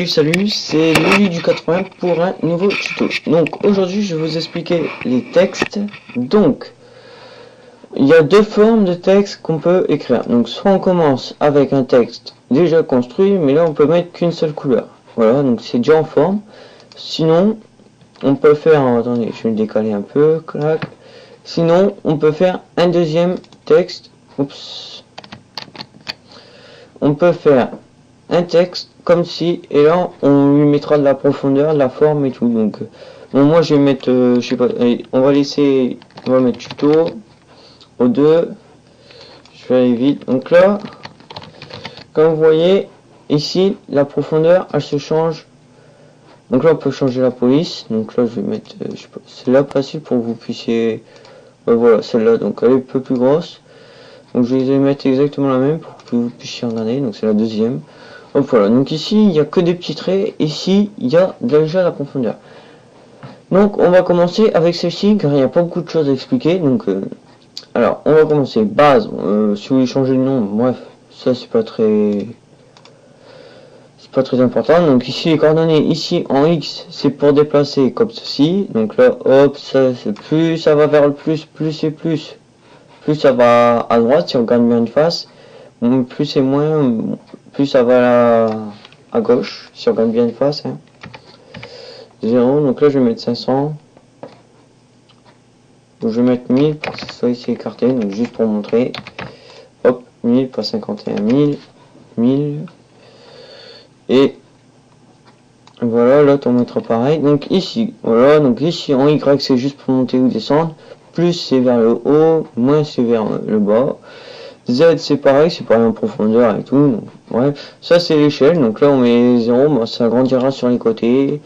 Salut, c'est Lulu du 80 pour un nouveau tuto. Donc aujourd'hui je vais vous expliquer les textes. Donc il y a deux formes de texte qu'on peut écrire. Donc soit on commence avec un texte déjà construit, mais là on peut mettre qu'une seule couleur. Voilà, donc c'est déjà en forme. Sinon on peut faire, attendez, je vais le décaler un peu, clac. Sinon on peut faire un deuxième texte. Oups. On peut faire un texte comme si, et là on lui mettra de la profondeur, de la forme et tout. Donc bon, moi je vais mettre je sais pas, allez, on va mettre tuto au 2. Je vais aller vite. Donc là, comme vous voyez ici, la profondeur elle se change. Donc là on peut changer la police. Donc là je vais mettre je sais pas, celle-là facile pour que vous puissiez, voilà, celle-là, donc elle est un peu plus grosse. Donc je vais mettre exactement la même pour que vous puissiez regarder. Donc c'est la deuxième. Hop, voilà, donc ici il n'y a que des petits traits, ici il y a déjà la profondeur. Donc on va commencer avec celle-ci car il n'y a pas beaucoup de choses à expliquer. Donc alors on va commencer base, si vous voulez changer le nom, bref, ça c'est pas très important. Donc ici les coordonnées, ici en X c'est pour déplacer comme ceci. Donc là hop, ça c'est plus ça va vers le plus c'est plus ça va à droite si on regarde bien une face. Plus c'est moins, plus ça va à gauche, si on regarde bien une face. Hein. 0, donc là je vais mettre 500. Donc je vais mettre 1000 pour que ce soit ici écarté, donc juste pour montrer. Hop, 1000, pas 51, 1000, 1000. Et voilà, là on mettra pareil. Donc ici, voilà, donc ici en Y c'est juste pour monter ou descendre. Plus c'est vers le haut, moins c'est vers le bas. Z c'est pareil, c'est pareil en profondeur et tout. Donc, ouais, ça c'est l'échelle. Donc là on met 0, bah, ça agrandira sur les côtés.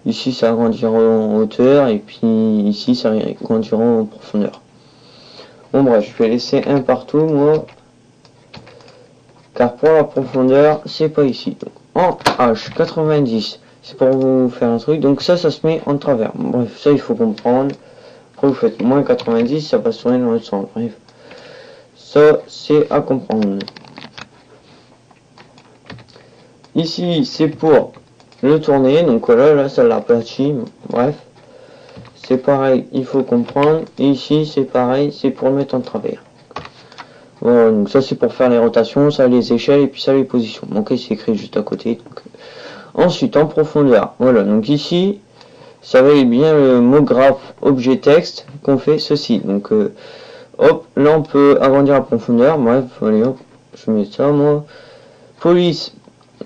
Ici ça agrandira en hauteur et puis ici ça agrandira en profondeur. Bon bref, je vais laisser un partout moi. Car pour la profondeur, c'est pas ici. Donc, en H90, c'est pour vous faire un truc. Donc ça se met en travers. Bref, ça il faut comprendre. Après vous faites moins 90, ça va se tourner dans le sens. Bref. Ça, c'est à comprendre. Ici, c'est pour le tourner. Donc voilà, là, ça l'aplatit. Bref. C'est pareil, il faut comprendre. Et ici, c'est pareil, c'est pour le mettre en travers. Voilà, donc ça, c'est pour faire les rotations, ça, les échelles, et puis ça, les positions. Donc, c'est écrit juste à côté. Donc, ensuite, en profondeur. Voilà, donc ici, ça va être bien le mot graphe objet texte qu'on fait ceci. Donc, hop, là on peut agrandir la profondeur. Bref, allez hop, je mets ça moi. Police,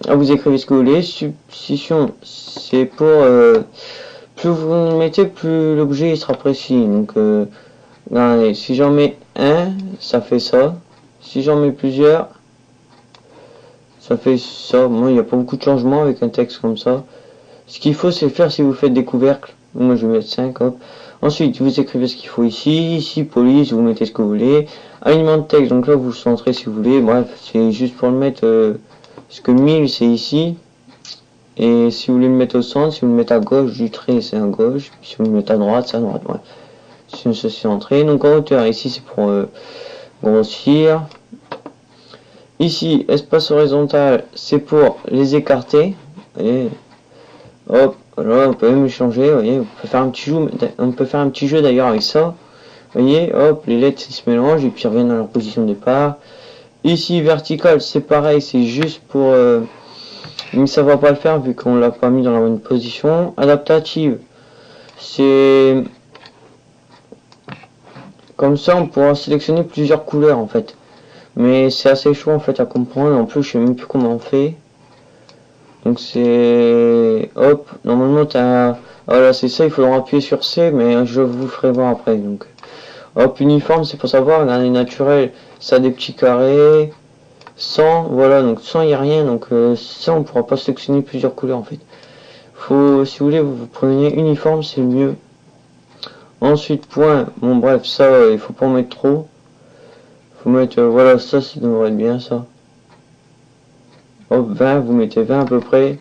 vous écrivez ce que vous voulez. Substitution, c'est pour plus vous mettez, plus l'objet sera précis. Donc regardez, si j'en mets un, ça fait ça. Si j'en mets plusieurs, ça fait ça. Moi, il n'y a pas beaucoup de changements avec un texte comme ça. Ce qu'il faut, c'est le faire si vous faites des couvercles. Moi, je vais mettre 5, hop. Ensuite, vous écrivez ce qu'il faut ici. Ici, police, vous mettez ce que vous voulez. Alignement de texte, donc là, vous centrez si vous voulez. Bref, c'est juste pour le mettre. Parce que 1000, c'est ici. Et si vous voulez le mettre au centre, si vous le mettez à gauche du trait, c'est à gauche. Si vous le mettez à droite, c'est à droite. Bref. C'est centré. Donc en hauteur, ici, c'est pour grossir. Ici, espace horizontal, c'est pour les écarter. Voyez. Hop, voilà, on peut même changer, vous voyez, on peut faire un petit jeu d'ailleurs avec ça. Vous voyez, hop, les lettres se mélangent et puis reviennent dans leur position de départ. Ici, vertical, c'est pareil, c'est juste pour... mais ça va pas le faire vu qu'on l'a pas mis dans la bonne position. Adaptative, c'est... Comme ça, on pourra sélectionner plusieurs couleurs en fait. Mais c'est assez chaud en fait à comprendre. En plus, je sais même plus comment on fait. Donc c'est... Hop, normalement t'as... Voilà, c'est ça, il faudra appuyer sur C, mais je vous ferai voir après. Donc Hop, uniforme, c'est pour savoir, regardez, naturel, ça a des petits carrés. Sans, voilà, donc sans, il n'y a rien, donc ça, on pourra pas sélectionner plusieurs couleurs, en fait. Faut, si vous voulez, vous prenez uniforme, c'est le mieux. Ensuite, point, bon, bref, ça, il faut pas en mettre trop. Faut mettre, voilà, ça devrait être bien, ça. Hop, 20, vous mettez 20 à peu près.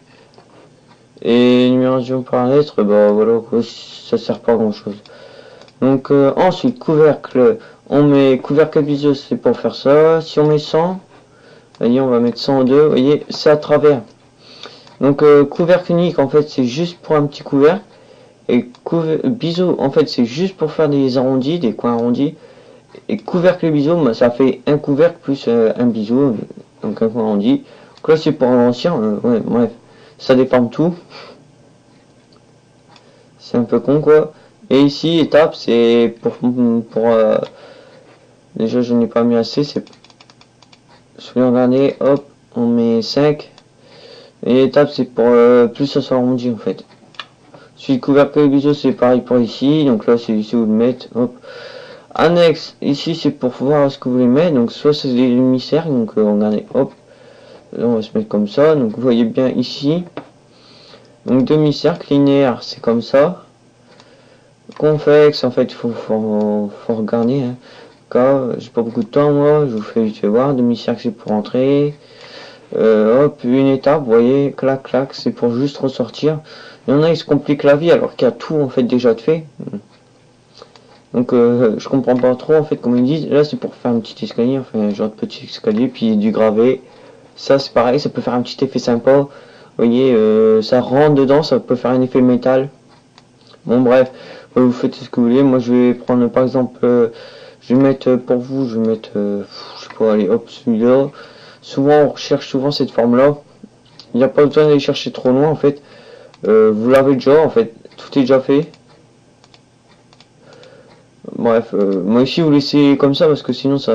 Et numération par lettre, bah voilà, ça sert pas à grand chose. Donc ensuite, couvercle, on met couvercle biseau, c'est pour faire ça. Si on met 100, voyez, on va mettre 102, vous voyez, c'est à travers. Donc couvercle unique, en fait, c'est juste pour un petit couvercle. Et biseau, en fait, c'est juste pour faire des arrondis, des coins arrondis. Et couvercle biseau, bah, ça fait un couvercle plus un biseau, donc un coin arrondi. Donc là, c'est pour l'ancien, ouais, bref, ça dépend de tout. C'est un peu con, quoi. Et ici, étape, c'est pour déjà, je n'ai pas mis assez, c'est... Je vais regarder, hop, on met 5. Et étape, c'est pour plus ça soit arrondi, en fait. Suite couvercle biseau, c'est pareil pour ici. Donc là, c'est ici où le mettre, hop. Annexe, ici, c'est pour voir ce que vous voulez mettre. Donc soit c'est des demi-cercles, donc regardez, hop. Là, on va se mettre comme ça. Donc vous voyez bien ici. Donc demi-cercle, linéaire, c'est comme ça. Convexe, en fait, il faut regarder. Hein. J'ai pas beaucoup de temps, moi. Je vous fais vite voir. Demi-cercle, c'est pour entrer. Hop, une étape, vous voyez, clac, clac, c'est pour juste ressortir. Il y en a, ils se compliquent la vie alors qu'il y a tout, en fait, déjà de fait. Donc, je comprends pas trop, en fait, comme ils disent. Là, c'est pour faire un petit escalier, enfin, un genre de petit escalier, puis du gravé. Ça, c'est pareil, ça peut faire un petit effet sympa. Vous voyez, ça rentre dedans, ça peut faire un effet métal. Bon, bref. Vous faites ce que vous voulez. Moi, je vais prendre par exemple, je vais mettre pour vous, je vais mettre, je sais pas, allez, hop, celui-là. Souvent, on recherche souvent cette forme-là. Il n'y a pas besoin d'aller chercher trop loin, en fait. Vous l'avez déjà, en fait, tout est déjà fait. Bref, moi ici, vous laissez comme ça parce que sinon ça.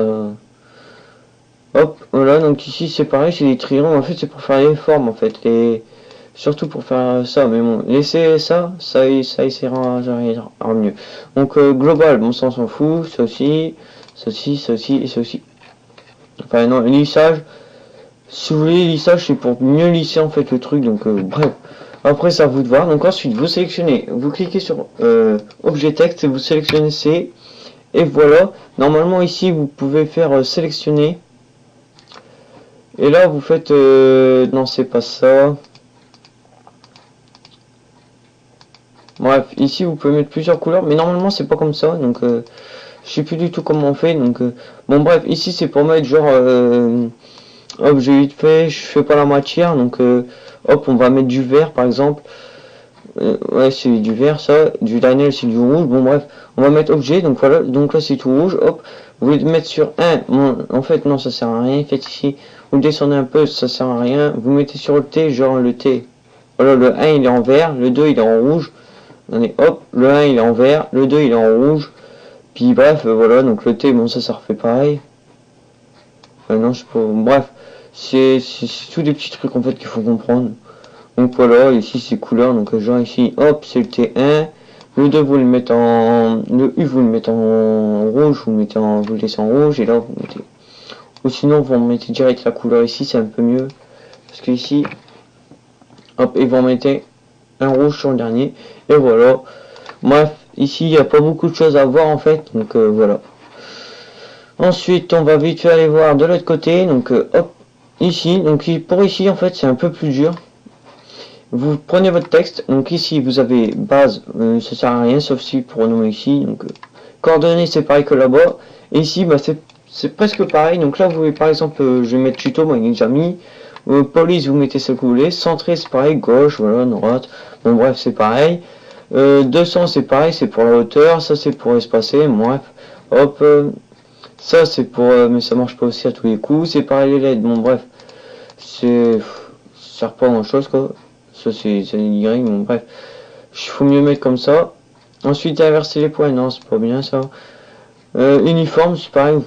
Hop, voilà. Donc ici, c'est pareil, c'est des triangles. En fait, c'est pour faire les formes, en fait, surtout pour faire ça, mais bon, laissez ça ira mieux. Donc global, bon ça on s'en fout, ça aussi, et ça aussi. Enfin non, lissage, si vous voulez lissage c'est pour mieux lisser en fait le truc, donc bref. Après c'est à vous de voir, donc ensuite vous sélectionnez, vous cliquez sur objet texte et vous sélectionnez C, et voilà, normalement ici vous pouvez faire sélectionner, et là vous faites, non c'est pas ça. Bref, ici vous pouvez mettre plusieurs couleurs, mais normalement c'est pas comme ça, donc je sais plus du tout comment on fait, donc bon bref, ici c'est pour mettre genre hop, j'ai vite fait, je fais pas la matière, donc hop, on va mettre du vert par exemple, ouais c'est du vert ça, du Daniel c'est du rouge, bon bref, on va mettre objet, donc voilà, donc là c'est tout rouge, hop, vous voulez mettre sur 1, bon, en fait non ça sert à rien, faites ici, vous descendez un peu, ça sert à rien, vous mettez sur le T, genre le T, voilà, le 1 il est en vert, le 2 il est en rouge. Allez, hop, le 1 il est en vert, le 2 il est en rouge, puis bref, voilà, donc le T, bon ça refait pareil. Enfin non, je sais pas, bref, c'est tous des petits trucs en fait qu'il faut comprendre. Donc voilà, ici c'est couleur, donc genre ici, hop, c'est le T1, le 2 vous le mettez en, le U vous le mettez en rouge, vous le laissez en rouge, et là vous mettez, ou sinon vous mettez direct la couleur ici, c'est un peu mieux, parce que ici, hop, et vous en mettez un rouge sur le dernier, et voilà. Bref, ici il n'y a pas beaucoup de choses à voir en fait, donc voilà. Ensuite on va vite fait aller voir de l'autre côté, donc hop, ici, donc pour ici en fait c'est un peu plus dur. Vous prenez votre texte, donc ici vous avez base, ça sert à rien sauf si pour nommer ici, donc coordonnées c'est pareil que là-bas, et ici bah, c'est presque pareil, donc là vous voyez par exemple, je vais mettre tuto, moi il est déjà mis. Police vous mettez ce que vous voulez, centré c'est pareil, gauche, voilà, droite, bon bref c'est pareil. 200 c'est pareil, c'est pour la hauteur, ça c'est pour espacer, bref, hop, ça c'est pour, mais ça marche pas aussi à tous les coups, c'est pareil les LED, bon bref, ça sert pas à grand chose quoi, ça c'est Y, bon bref, il faut mieux mettre comme ça. Ensuite inverser les points, non c'est pas bien ça. Uniforme c'est pareil,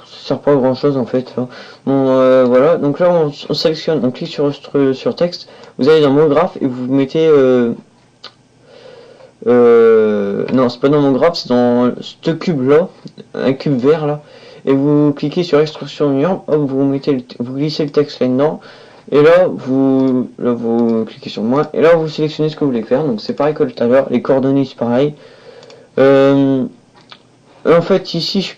ça sert pas à grand chose en fait. Hein. Bon voilà, donc là on sélectionne, on clique sur texte, vous allez dans mot graphe et vous mettez Non, c'est pas dans mon graphe, c'est dans ce cube là, un cube vert là. Et vous cliquez sur extrusion NURB, hop, vous glissez le texte là-dedans. Et là vous cliquez sur moi. Et là, vous sélectionnez ce que vous voulez faire. Donc c'est pareil que tout à l'heure. Les coordonnées, c'est pareil. En fait, ici,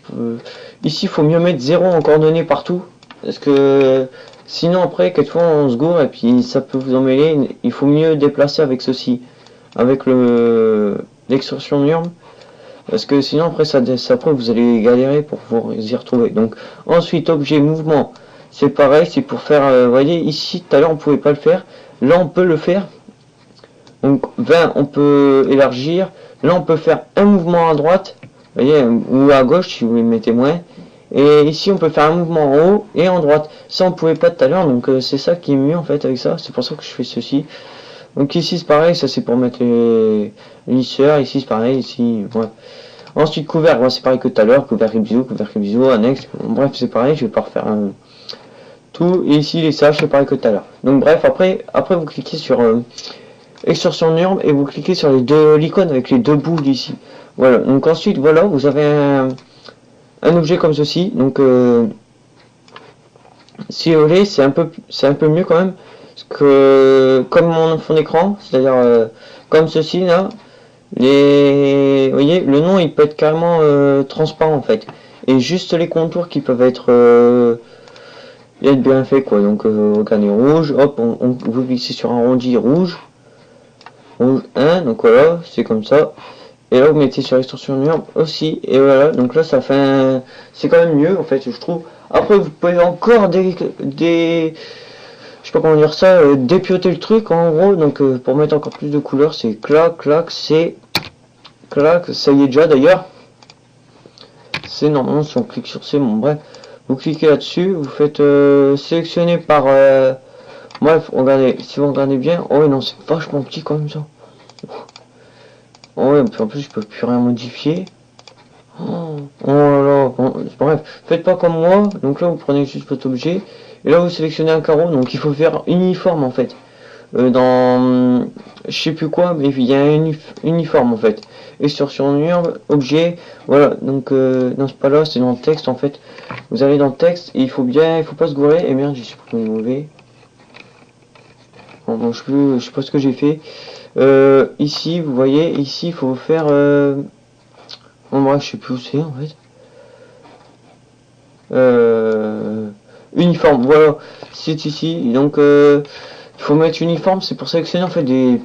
il faut mieux mettre 0 en coordonnées partout. Parce que sinon, après, quelquefois, on se gourre et puis ça peut vous emmêler. Il faut mieux déplacer avec ceci. Avec l'extrusion NURB. Parce que sinon, après, vous allez galérer pour vous y retrouver. Donc, ensuite, objet, mouvement. C'est pareil, c'est pour faire, vous voyez, ici, tout à l'heure, on pouvait pas le faire. Là, on peut le faire. Donc, 20, on peut élargir. Là, on peut faire un mouvement à droite. Vous voyez, ou à gauche, si vous le mettez moins. Et ici, on peut faire un mouvement en haut et en droite. Ça, on pouvait pas tout à l'heure. Donc, c'est ça qui est mieux, en fait, avec ça. C'est pour ça que je fais ceci. Donc, ici, c'est pareil. Ça, c'est pour mettre les lisseurs. Ici, c'est pareil. Ici, bref. Ensuite, couvercle, c'est pareil que tout à l'heure, couvercle bisou, annexe, bref, c'est pareil, je vais pas refaire tout. Et ici, les sages, c'est pareil que tout à l'heure. Donc, bref, après vous cliquez sur extrusion NURB et vous cliquez sur l'icône avec les deux boules ici. Voilà, donc ensuite, voilà, vous avez un objet comme ceci. Donc, si vous voulez, c'est un peu mieux quand même, parce que comme mon fond d'écran, c'est-à-dire comme ceci là. Vous voyez, le nom il peut être carrément transparent en fait. Et juste les contours qui peuvent être bien faits quoi. Donc regardez rouge, hop, vous glissez sur un arrondi rouge. Rouge 1, donc voilà, c'est comme ça. Et là vous mettez sur extrusion NURB aussi. Et voilà, donc là ça fait c'est quand même mieux en fait, je trouve. Après vous pouvez encore je sais pas comment dire ça, dépioter le truc en gros. Donc pour mettre encore plus de couleurs, c'est clac, clac, c'est clac, ça y est déjà d'ailleurs. C'est normalement si on clique sur c'est bon bref. Vous cliquez là-dessus, vous faites sélectionner par bref, regardez, si vous regardez bien, oh non c'est vachement petit comme ça. Oh ouais, en plus je peux plus rien modifier. Oh là là, bon, bref, faites pas comme moi, donc là vous prenez juste votre objet, et là vous sélectionnez un carreau, donc il faut faire uniforme en fait. Dans je sais plus quoi, mais il y a un uniforme en fait. Et sur NURB, objet, voilà, donc non c'est pas là, c'est dans le texte en fait. Vous allez dans le texte et il faut pas se gourer, et merde j'ai supprimé le mauvais. Bon, je sais pas ce que j'ai fait. Ici, vous voyez, ici il faut faire bon bref, je sais plus où c'est en fait. Uniforme, voilà, c'est ici, donc il faut mettre uniforme, c'est pour sélectionner en fait des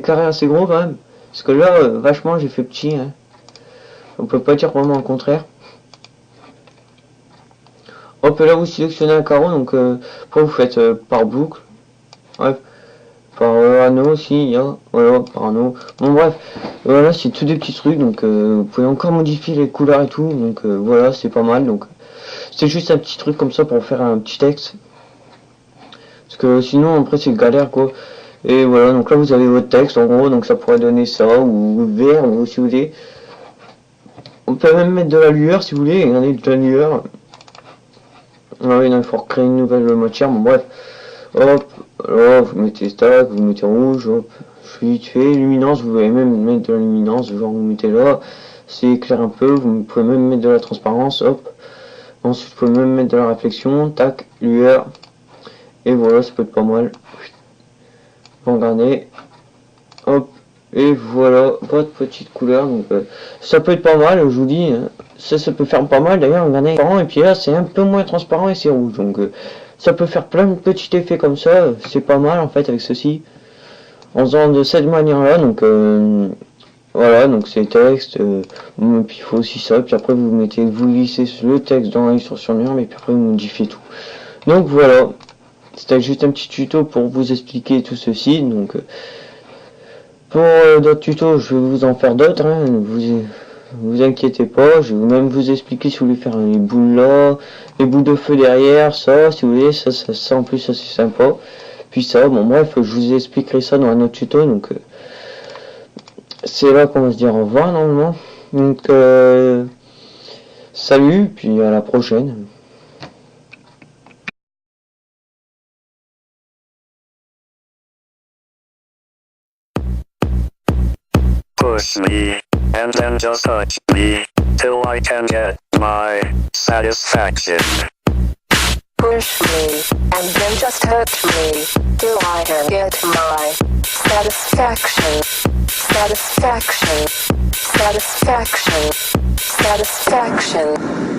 carrés assez gros quand même. Parce que là, vachement, j'ai fait petit. Hein. On peut pas dire vraiment le contraire. Hop, là, vous sélectionnez un carreau. Donc, après, vous faites par boucle. Bref. Par anneau aussi. Il y a, voilà, par anneau. Bon, bref. Voilà, c'est tout des petits trucs. Donc, vous pouvez encore modifier les couleurs et tout. Donc, voilà, c'est pas mal. Donc, c'est juste un petit truc comme ça pour faire un petit texte. Parce que sinon, après, c'est galère, quoi. Et voilà, donc là, vous avez votre texte, en gros. Donc, ça pourrait donner ça, ou vert, ou si vous voulez. On peut même mettre de la lueur si vous voulez, regardez de la lueur. Ah oui, non, il faut recréer une nouvelle matière, bon bref. Hop, alors vous mettez stack, vous mettez rouge, hop, vite fait, luminance, vous pouvez même mettre de la luminance, genre vous mettez là, c'est éclair un peu, vous pouvez même mettre de la transparence, hop. Ensuite vous pouvez même mettre de la réflexion, tac, lueur. Et voilà, ça peut être pas mal. Vous regardez, hop. Et voilà votre petite couleur, donc ça peut être pas mal, je vous dis, hein. Ça peut faire pas mal d'ailleurs, regardez, et puis là c'est un peu moins transparent et c'est rouge, donc ça peut faire plein de petits effets comme ça, c'est pas mal en fait avec ceci, en faisant de cette manière là, donc voilà, donc c'est texte, puis il faut aussi ça, puis après vous glissez le texte dans l'instruction NURB, et puis après vous modifiez tout. Donc voilà, c'était juste un petit tuto pour vous expliquer tout ceci, donc pour d'autres tutos, je vais vous en faire d'autres, hein. Vous inquiétez pas, je vais même vous expliquer si vous voulez faire les boules là, les boules de feu derrière, ça, si vous voulez, ça en plus, ça c'est sympa. Puis ça, bon bref, je vous expliquerai ça dans un autre tuto, donc c'est là qu'on va se dire au revoir normalement. Donc salut, puis à la prochaine. push me, and then just touch me, till I can get my satisfaction. Push me, and then just touch me, till I can get my satisfaction. Satisfaction. Satisfaction. Satisfaction.